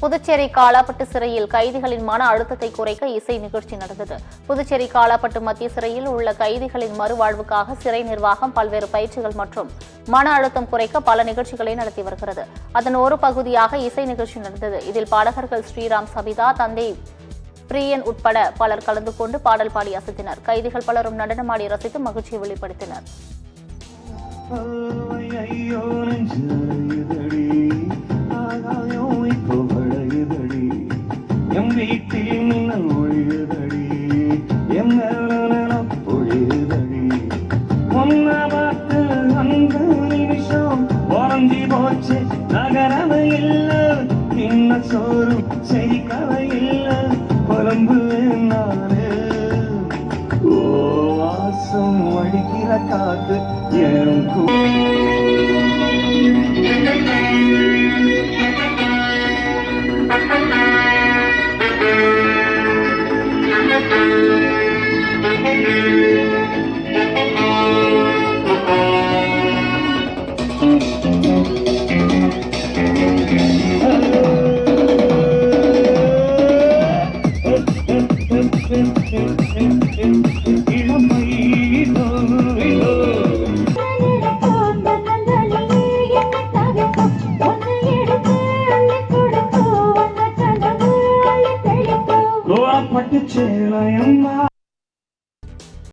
புதுச்சேரி காலாப்பட்டு சிறையில் கைதிகளின் மன அழுத்தத்தை குறைக்க இசை நிகழ்ச்சி நடந்தது. புதுச்சேரி காலாப்பட்டு மத்திய சிறையில் உள்ள கைதிகளின் மறுவாழ்வுக்காக சிறை நிர்வாகம் பல்வேறு பயிற்சிகள் மற்றும் மன அழுத்தம் குறைக்க பல நிகழ்ச்சிகளை நடத்தி வருகிறது. அதன் ஒரு பகுதியாக இசை நிகழ்ச்சி நடந்தது. இதில் பாடகர்கள் ஸ்ரீராம், சபிதா, தந்தை பிரியன் உட்பட பலர் கலந்து கொண்டு பாடல் பாடி அசத்தினர். கைதிகள் பலரும் நடனமாடி ரசித்து மகிழ்ச்சியை வெளிப்படுத்தினர். அடிக்கிற காத்து பட்டு சேலையம்மா